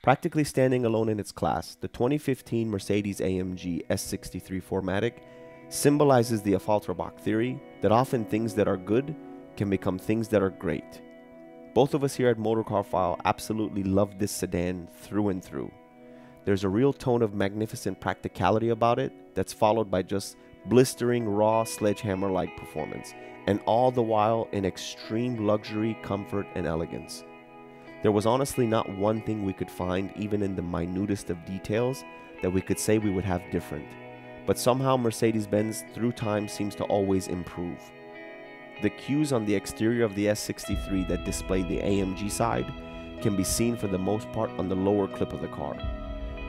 Practically standing alone in its class, the 2015 Mercedes-AMG S63 4Matic symbolizes the Affalterbach theory that often things that are good can become things that are great. Both of us here at Motorcar File absolutely love this sedan through and through. There's a real tone of magnificent practicality about it that's followed by just blistering raw sledgehammer-like performance, and all the while in extreme luxury, comfort, and elegance. There was honestly not one thing we could find, even in the minutest of details, that we could say we would have different. But somehow Mercedes-Benz through time seems to always improve. The cues on the exterior of the S63 that display the AMG side can be seen for the most part on the lower clip of the car.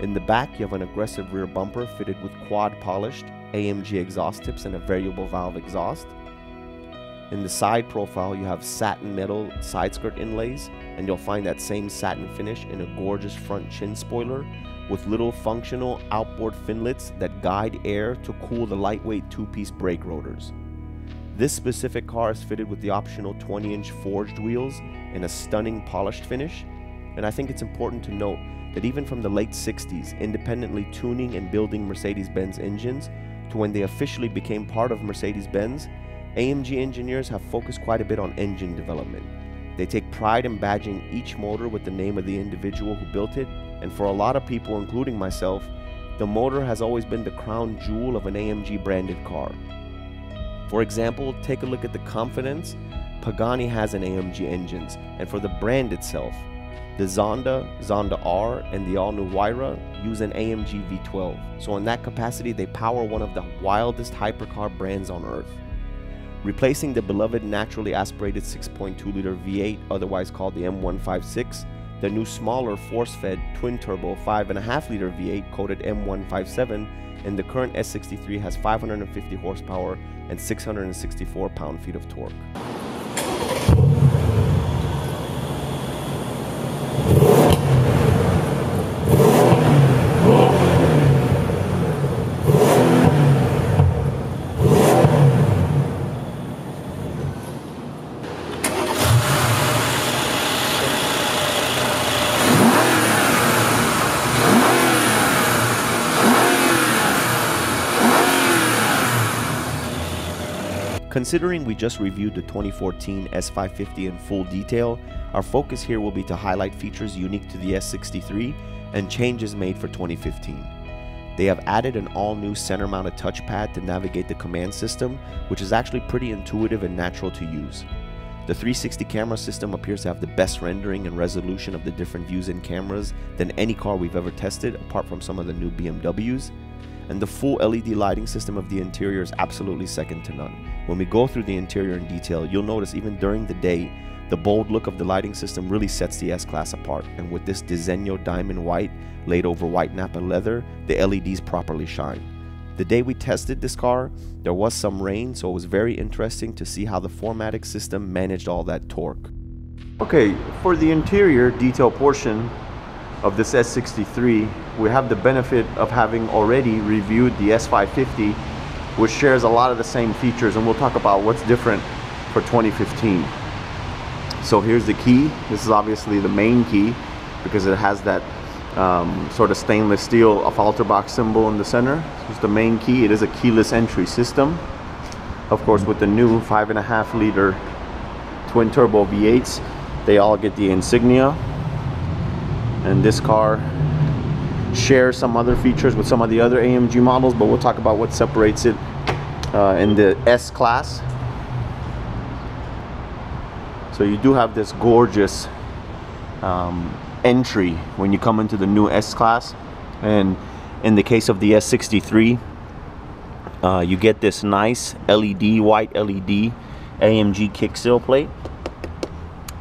In the back, you have an aggressive rear bumper fitted with quad-polished AMG exhaust tips and a variable valve exhaust. In the side profile, you have satin metal side skirt inlays, and you'll find that same satin finish in a gorgeous front chin spoiler with little functional outboard finlets that guide air to cool the lightweight two-piece brake rotors. This specific car is fitted with the optional 20-inch forged wheels in a stunning polished finish, and I think it's important to note that even from the late 60s, independently tuning and building Mercedes-Benz engines to when they officially became part of Mercedes-Benz, AMG engineers have focused quite a bit on engine development. They take pride in badging each motor with the name of the individual who built it, and for a lot of people, including myself, the motor has always been the crown jewel of an AMG branded car. For example, take a look at the confidence Pagani has in AMG engines, and for the brand itself, the Zonda, Zonda R, and the all-new Huayra use an AMG V12, so in that capacity they power one of the wildest hypercar brands on earth. Replacing the beloved naturally aspirated 6.2-liter V8, otherwise called the M156, the new smaller force-fed twin-turbo 5.5-liter V8 coated M157, and the current S63 has 550 horsepower and 664 pound-feet of torque. Considering we just reviewed the 2014 S550 in full detail, our focus here will be to highlight features unique to the S63 and changes made for 2015. They have added an all-new center-mounted touchpad to navigate the command system, which is actually pretty intuitive and natural to use. The 360 camera system appears to have the best rendering and resolution of the different views and cameras than any car we've ever tested, apart from some of the new BMWs. And the full LED lighting system of the interior is absolutely second to none. When we go through the interior in detail, you'll notice even during the day, the bold look of the lighting system really sets the S-Class apart, and with this Diseño diamond white laid over white Napa leather, the LEDs properly shine. The day we tested this car, there was some rain, so it was very interesting to see how the 4Matic system managed all that torque. Okay, for the interior detail portion of this S63, we have the benefit of having already reviewed the S550, which shares a lot of the same features, and we'll talk about what's different for 2015. So here's the key. This is obviously the main key because it has that sort of stainless steel Affalterbach symbol in the center. It's the main key. It is a keyless entry system. Of course, with the new 5.5-liter twin turbo V8s, they all get the insignia. And this car shares some other features with some of the other AMG models, but we'll talk about what separates it in the S-Class. So you do have this gorgeous entry when you come into the new S-Class, and in the case of the S63, you get this nice LED, white LED AMG kick sill plate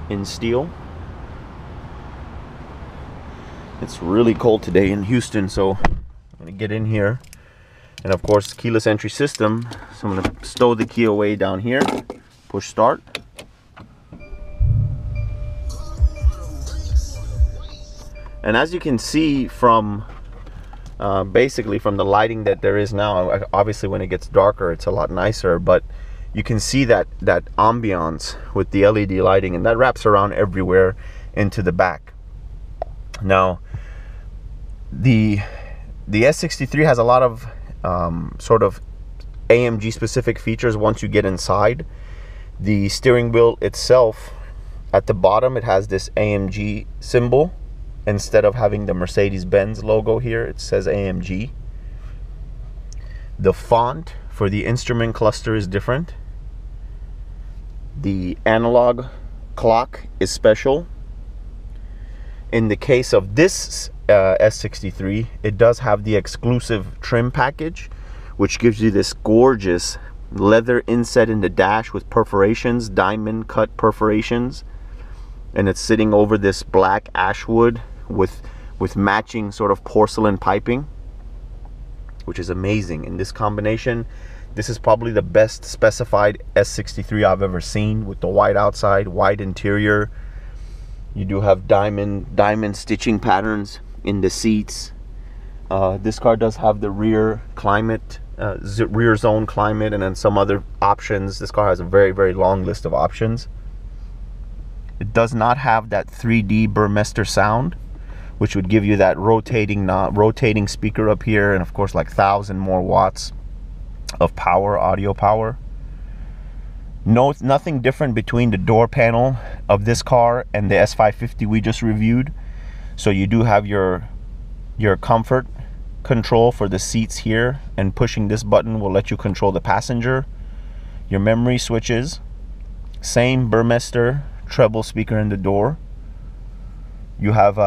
in steel. It's really cold today in Houston, so I'm gonna get in here, and of course keyless entry system, so I'm gonna stow the key away down here, push start. And as you can see from basically from the lighting that there is now, obviously when it gets darker it's a lot nicer, but you can see that ambiance with the LED lighting, and that wraps around everywhere into the back. Now The S63 has a lot of sort of AMG specific features once you get inside. The steering wheel itself, at the bottom, it has this AMG symbol. Instead of having the Mercedes-Benz logo here, it says AMG. The font for the instrument cluster is different. The analog clock is special. In the case of this S63, it does have the exclusive trim package, which gives you this gorgeous leather inset in the dash with perforations, diamond cut perforations, and it's sitting over this black ash wood with matching sort of porcelain piping, which is amazing. In this combination, this is probably the best specified S63 I've ever seen, with the white outside, white interior. You do have diamond stitching patterns in the seats. This car does have the rear climate, rear zone climate, and then some other options. This car has a very, very long list of options. It does not have that 3D Burmester sound, which would give you that rotating speaker up here, and of course like 1,000 more watts of power, audio power. Nothing different between the door panel of this car and the S550 we just reviewed. So you do have your comfort control for the seats here, and pushing this button will let you control the passenger. Your memory switches, same Burmester treble speaker in the door. You have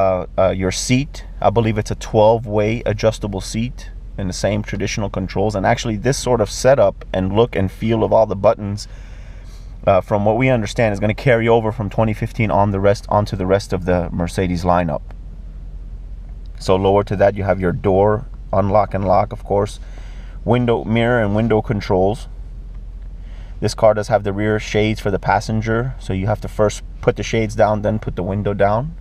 your seat. I believe it's a 12-way adjustable seat, and the same traditional controls. And actually this sort of setup and look and feel of all the buttons, from what we understand, is going to carry over from 2015 onto the rest of the Mercedes lineup. So lower to that, you have your door unlock and lock, of course, window mirror and window controls. This car does have the rear shades for the passenger, so you have to first put the shades down, then put the window down.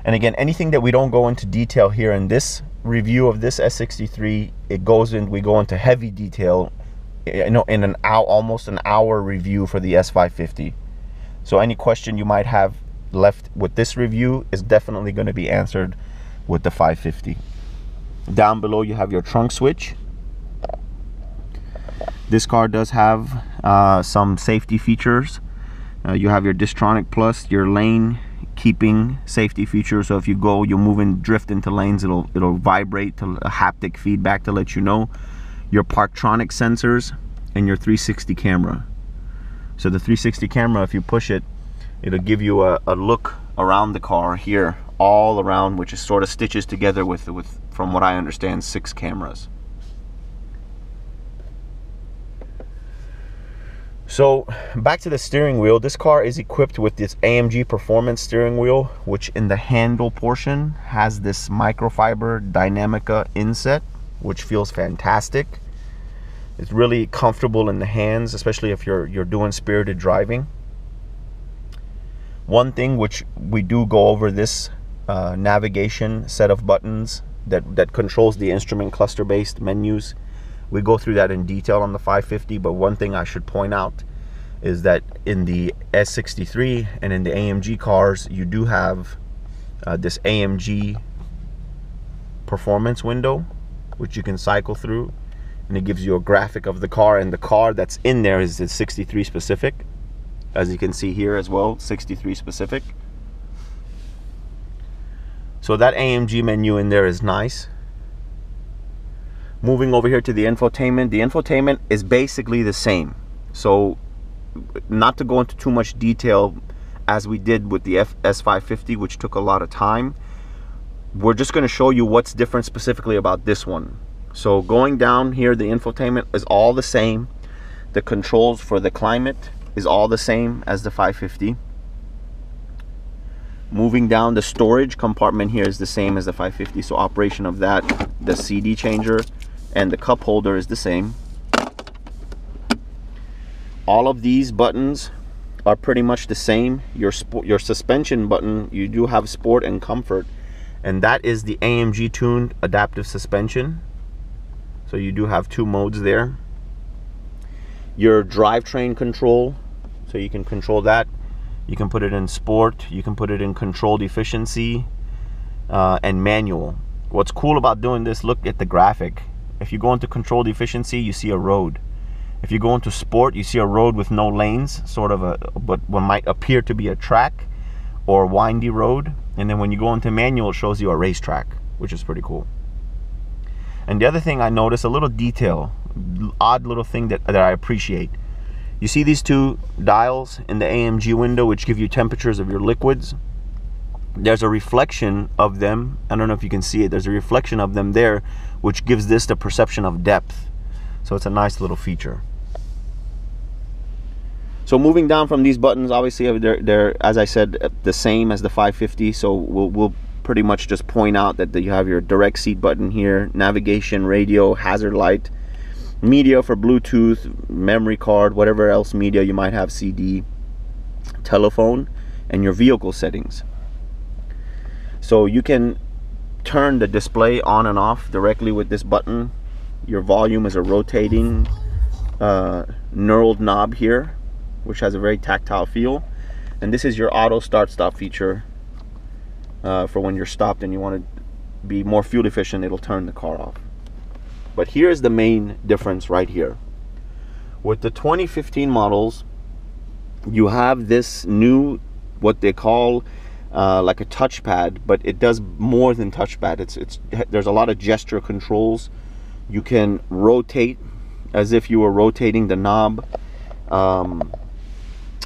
And again, anything that we don't go into detail here in this review of this S63, we go into heavy detail, you know, in an hour, almost an hour review for the S550. So any question you might have left with this review is definitely going to be answered with the 550. Down below you have your trunk switch. This car does have some safety features. You have your Distronic Plus, your lane keeping safety feature. So if you move and drift into lanes, it'll vibrate to a haptic feedback to let you know. Your Parktronic sensors and your 360 camera. So the 360 camera, if you push it, it'll give you a look around the car here, all around, which is sort of stitches together with from what I understand, 6 cameras. So back to the steering wheel. This car is equipped with this AMG Performance steering wheel, which in the handle portion has this microfiber Dynamica inset, which feels fantastic. It's really comfortable in the hands, especially if you're doing spirited driving. One thing which we do go over, this navigation set of buttons that controls the instrument cluster based menus. We go through that in detail on the 550, but one thing I should point out is that in the S63 and in the AMG cars, you do have this AMG performance window, which you can cycle through, and it gives you a graphic of the car, and the car that's in there is the 63 specific, as you can see here as well, 63 specific. So that AMG menu in there is nice. Moving over here to the infotainment is basically the same. So not to go into too much detail as we did with the S550, which took a lot of time, we're just going to show you what's different specifically about this one. So going down here, the infotainment is all the same. The controls for the climate is all the same as the 550. Moving down, the storage compartment here is the same as the 550. So operation of that, the CD changer and the cup holder is the same. All of these buttons are pretty much the same. Your suspension button, you do have sport and comfort, and that is the AMG tuned adaptive suspension. So you do have 2 modes there. Your drivetrain control, so you can control that. You can put it in sport, you can put it in controlled efficiency, and manual. What's cool about doing this, look at the graphic. If you go into controlled efficiency, you see a road. If you go into sport, you see a road with no lanes, sort of but what might appear to be a track or windy road. And then when you go into manual, it shows you a racetrack, which is pretty cool. And the other thing I noticed, a little detail, odd little thing that I appreciate. You see these two dials in the AMG window, which give you temperatures of your liquids. There's a reflection of them. I don't know if you can see it. There's a reflection of them there, which gives this the perception of depth. So it's a nice little feature. So moving down from these buttons, obviously they're as I said, the same as the 550. So we'll pretty much just point out that you have your direct seat button here, navigation, radio, hazard light, media for Bluetooth, memory card, whatever else media you might have, CD, telephone, and your vehicle settings. So you can turn the display on and off directly with this button. Your volume is a rotating knurled knob here, which has a very tactile feel. And this is your auto start stop feature for when you're stopped and you want to be more fuel efficient, it'll turn the car off. But here's the main difference right here. With the 2015 models, you have this new, what they call like a touchpad, but it does more than touchpad. There's a lot of gesture controls. You can rotate as if you were rotating the knob.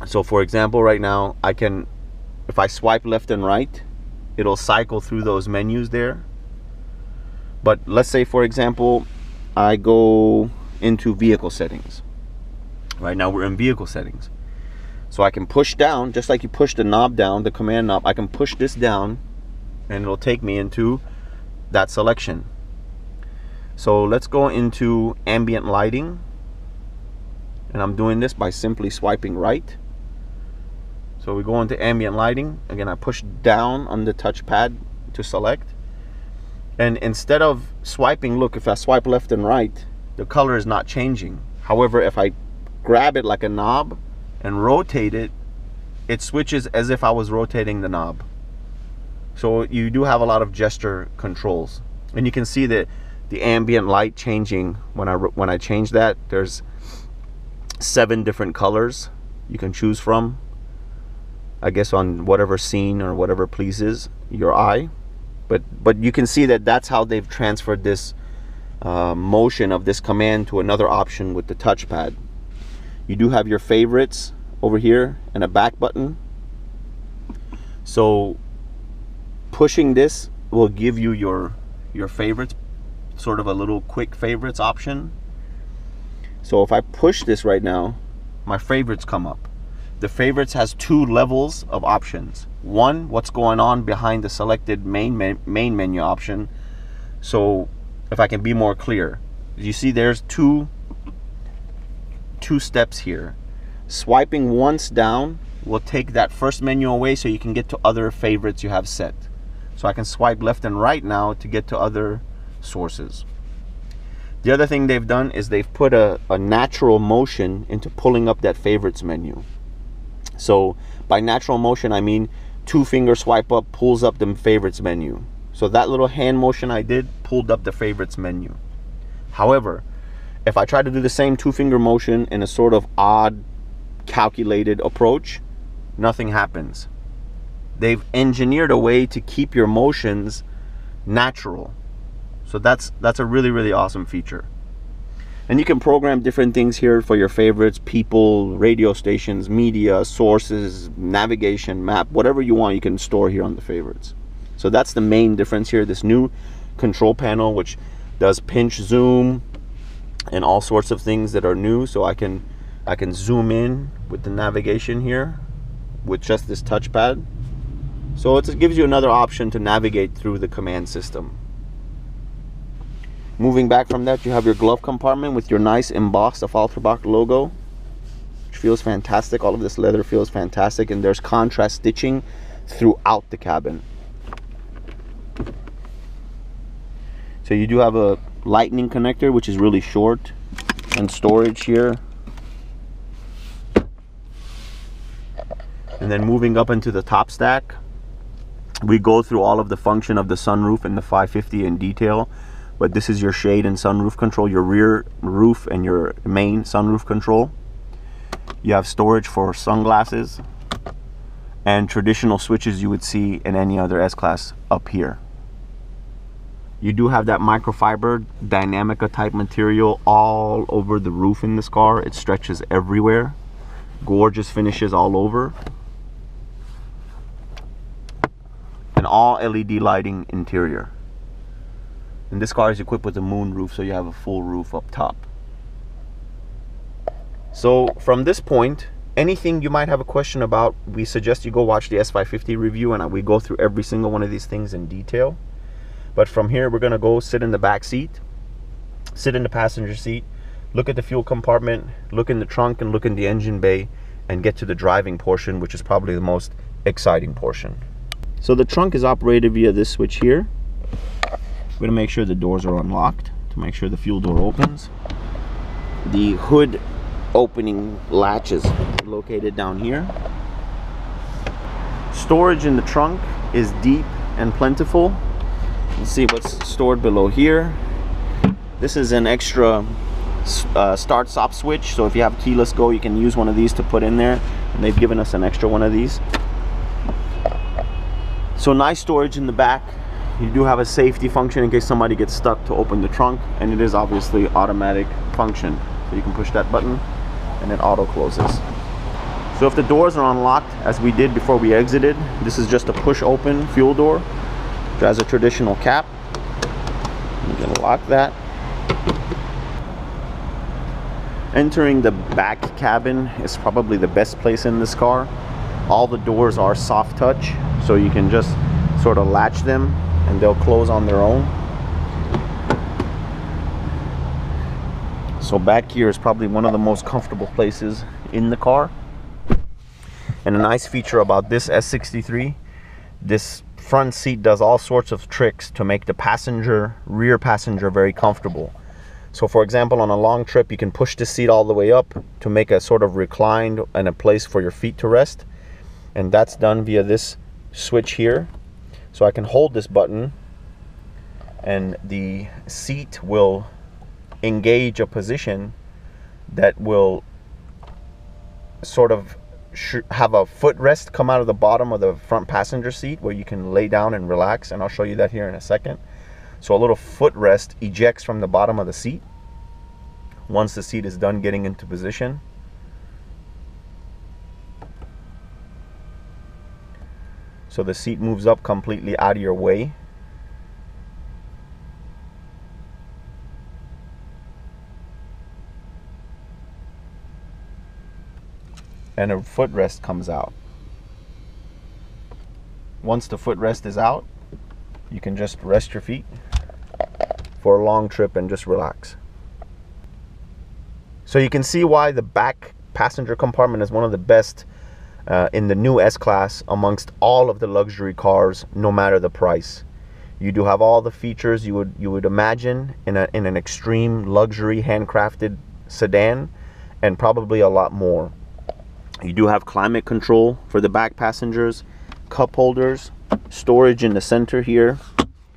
So for example, right now I can, if I swipe left and right, it'll cycle through those menus there. But let's say, for example, I go into vehicle settings. Right now we're in vehicle settings. So I can push down, just like you push the knob down, the command knob, I can push this down and it'll take me into that selection. So let's go into ambient lighting. And I'm doing this by simply swiping right. So we go into ambient lighting. Again, I push down on the touchpad to select. And instead of swiping, look, if I swipe left and right, the color is not changing. However, if I grab it like a knob and rotate it, it switches as if I was rotating the knob. So you do have a lot of gesture controls. And you can see that the ambient light changing when I change that. There's 7 different colors you can choose from, I guess, on whatever scene or whatever pleases your eye. But you can see that that's how they've transferred this motion of this command to another option with the touchpad. You do have your favorites over here and a back button. So pushing this will give you your favorites, sort of a little quick favorites option. So if I push this right now, my favorites come up. The favorites has 2 levels of options. One, what's going on behind the selected main menu option. So if I can be more clear, you see there's two steps here. Swiping once down will take that first menu away so you can get to other favorites you have set. So I can swipe left and right now to get to other sources. The other thing they've done is they've put a natural motion into pulling up that favorites menu. So by natural motion, I mean 2-finger swipe up pulls up the favorites menu. So that little hand motion I did pulled up the favorites menu. However, if I try to do the same 2-finger motion in a sort of odd calculated approach, nothing happens. They've engineered a way to keep your motions natural. So that's a really, really awesome feature. And you can program different things here for your favorites, people, radio stations, media, sources, navigation, map, whatever you want, you can store here on the favorites. So that's the main difference here. This new control panel, which does pinch, zoom, and all sorts of things that are new. So I can zoom in with the navigation here with just this touchpad. So it gives you another option to navigate through the command system. Moving back from that, you have your glove compartment with your nice embossed Affalterbach logo, which feels fantastic. All of this leather feels fantastic, and there's contrast stitching throughout the cabin. So you do have a lightning connector, which is really short, and storage here. And then moving up into the top stack, We go through all of the function of the sunroof and the 550 in detail, but this is your shade and sunroof control, your rear roof and your main sunroof control. You have storage for sunglasses and traditional switches you would see in any other S-Class up here. You do have that microfiber Dynamica type material all over the roof in this car. It stretches everywhere. Gorgeous finishes all over. And all LED lighting interior. And this car is equipped with a moon roof, so you have a full roof up top. So from this point, anything you might have a question about, we suggest you go watch the S550 review, and we go through every single one of these things in detail. But from here, we're gonna go sit in the back seat, sit in the passenger seat, look at the fuel compartment, look in the trunk, and look in the engine bay, and get to the driving portion, which is probably the most exciting portion. So the trunk is operated via this switch here. We're gonna make sure the doors are unlocked to make sure the fuel door opens. The hood opening latch is located down here. Storage in the trunk is deep and plentiful. Let's see what's stored below here. This is an extra start-stop switch, so if you have keyless go, you can use one of these to put in there, and they've given us an extra one of these. So nice storage in the back. You do have a safety function in case somebody gets stuck to open the trunk, and it is obviously automatic function, so you can push that button and it auto closes. So if the doors are unlocked, as we did before we exited, this is just a push open fuel door, which has a traditional cap. You can lock that. Entering the back cabin is probably the best place in this car. All the doors are soft touch, so you can just sort of latch them and they'll close on their own. So back here is probably one of the most comfortable places in the car. And a nice feature about this S63, this front seat does all sorts of tricks to make the rear passenger very comfortable. So for example, on a long trip, you can push the seat all the way up to make a sort of reclined and a place for your feet to rest. And that's done via this switch here. So I can hold this button and the seat will engage a position that will sort of have a footrest come out of the bottom of the front passenger seat where you can lay down and relax, and I'll show you that here in a second. So a little footrest ejects from the bottom of the seat once the seat is done getting into position. So the seat moves up completely out of your way. And a footrest comes out. Once the footrest is out, you can just rest your feet for a long trip and just relax. So you can see why the back passenger compartment is one of the best in the new S-Class amongst all of the luxury cars, no matter the price. You do have all the features you would imagine in an extreme luxury handcrafted sedan, and probably a lot more. You do have climate control for the back passengers, cup holders, storage in the center here,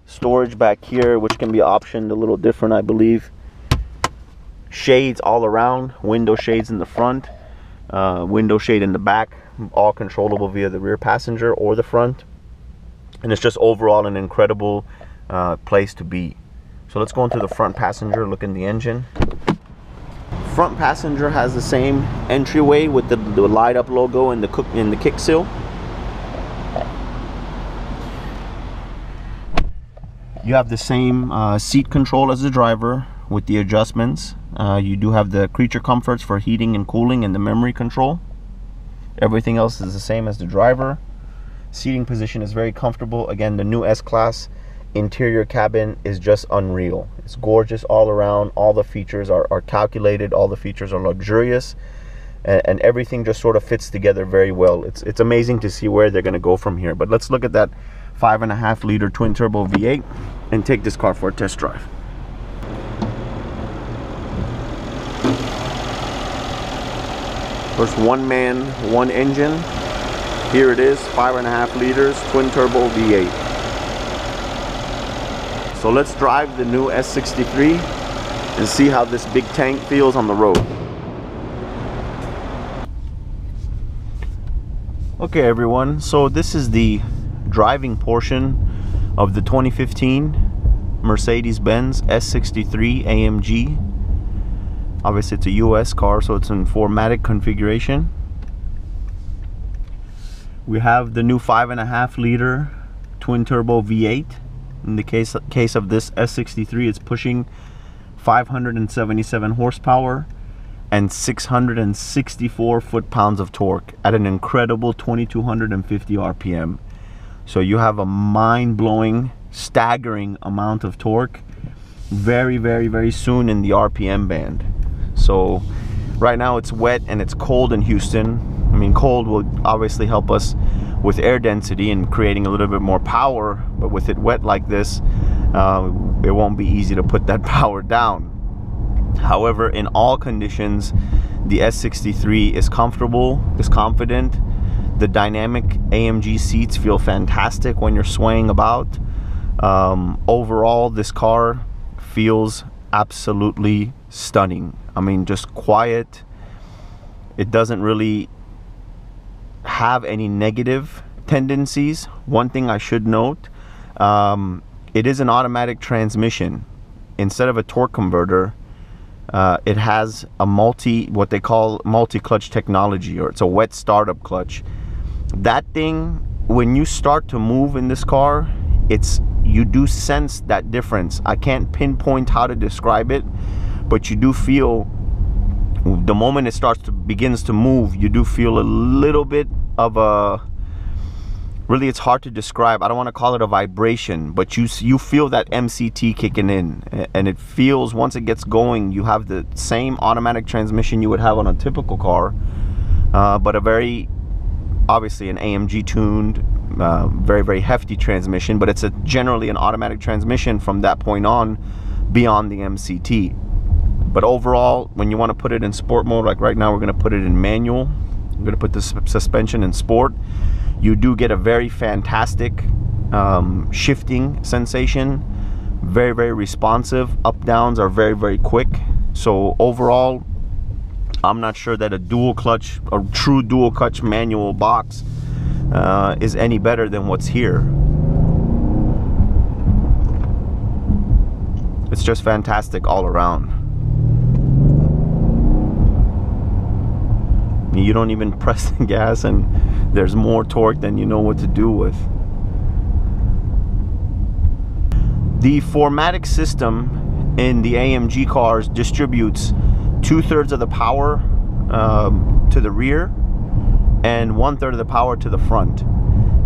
storage back here, which can be optioned a little different, I believe. Shades all around, window shades in the front, window shade in the back, all controllable via the rear passenger or the front. And it's just overall an incredible place to be. So let's go into the front passenger, look in the engine. Front passenger has the same entryway with the light up logo and the kick seal. You have the same seat control as the driver with the adjustments. You do have the creature comforts for heating and cooling and the memory control. Everything else is the same as the driver. Seating position is very comfortable. Again, the new S-Class interior cabin is just unreal. It's gorgeous all around. All the features are calculated. All the features are luxurious, and everything just sort of fits together very well. It's amazing to see where they're going to go from here. But let's look at that 5.5 liter twin turbo V8 and take this car for a test drive. First, one man, one engine. Here it is, 5.5 liters, twin turbo V8. So let's drive the new S63 and see how this big tank feels on the road. Okay everyone, so this is the driving portion of the 2015 Mercedes-Benz S63 AMG. Obviously it's a US car, so it's in 4Matic configuration. We have the new 5.5 liter twin turbo V8. In the case of this S63, it's pushing 577 horsepower and 664 foot-pounds of torque at an incredible 2250 RPM. So you have a mind-blowing, staggering amount of torque very, very, very soon in the RPM band. So right now it's wet and it's cold in Houston. I mean, cold will obviously help us with air density and creating a little bit more power, but with it wet like this, it won't be easy to put that power down. However, in all conditions, the S63 is comfortable, is confident. The dynamic AMG seats feel fantastic when you're swaying about. Overall, this car feels absolutely stunning. I mean, just quiet. It doesn't really have any negative tendencies. One thing I should note, it is an automatic transmission. Instead of a torque converter, it has a what they call multi-clutch technology, or it's a wet startup clutch. That thing, when you start to move in this car, you do sense that difference. I can't pinpoint how to describe it, but you do feel, the moment it begins to move, you do feel a little bit of a, really it's hard to describe. I don't want to call it a vibration, but you feel that MCT kicking in, and it feels, once it gets going, you have the same automatic transmission you would have on a typical car, but obviously an AMG tuned, very, very hefty transmission, but it's generally an automatic transmission from that point on, beyond the MCT. But overall, when you want to put it in sport mode, like right now we're going to put it in manual, we're going to put the suspension in sport, you do get a very fantastic shifting sensation, very, very responsive. Up downs are very, very quick. So overall, I'm not sure that a true dual clutch manual box is any better than what's here. It's just fantastic all around. You don't even press the gas and there's more torque than you know what to do with. The 4Matic system in the AMG cars distributes 2/3 of the power to the rear and 1/3 of the power to the front.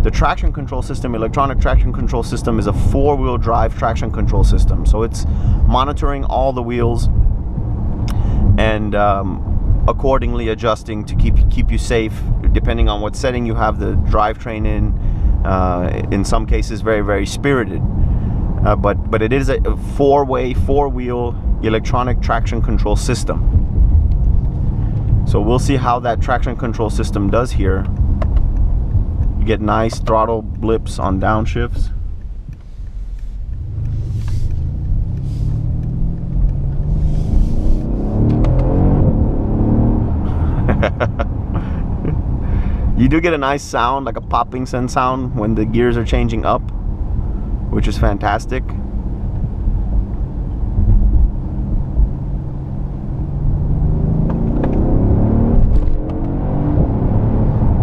The traction control system, electronic traction control system, is a 4-wheel drive traction control system. So it's monitoring all the wheels and accordingly adjusting to keep you safe, depending on what setting you have the drivetrain in some cases very, very spirited, but it is a 4-wheel electronic traction control system. So we'll see how that traction control system does here. You get nice throttle blips on downshifts. You do get a nice sound, like a popping sound when the gears are changing up, which is fantastic.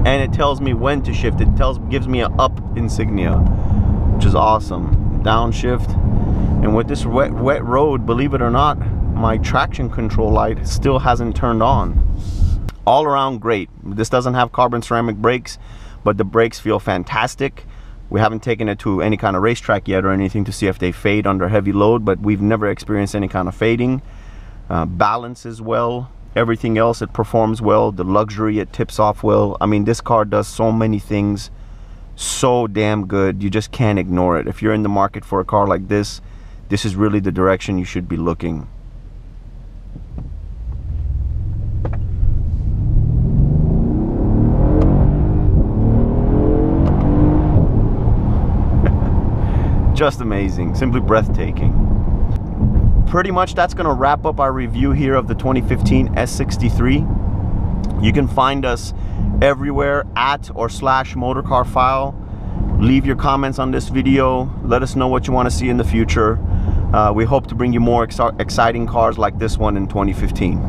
And it tells me when to shift. It gives me an up insignia, which is awesome. Downshift. And with this wet road, believe it or not, my traction control light still hasn't turned on. All around great. This doesn't have carbon ceramic brakes, but the brakes feel fantastic. We haven't taken it to any kind of racetrack yet or anything to see if they fade under heavy load, but we've never experienced any kind of fading. Balances well. Everything else, it performs well. The luxury, it tips off well. I mean, this car does so many things so damn good. You just can't ignore it. If you're in the market for a car like this, this is really the direction you should be looking. Just amazing, simply breathtaking. Pretty much that's gonna wrap up our review here of the 2015 S63. You can find us everywhere at or / motorcar file. Leave your comments on this video. Let us know what you want to see in the future. We hope to bring you more exciting cars like this one in 2015.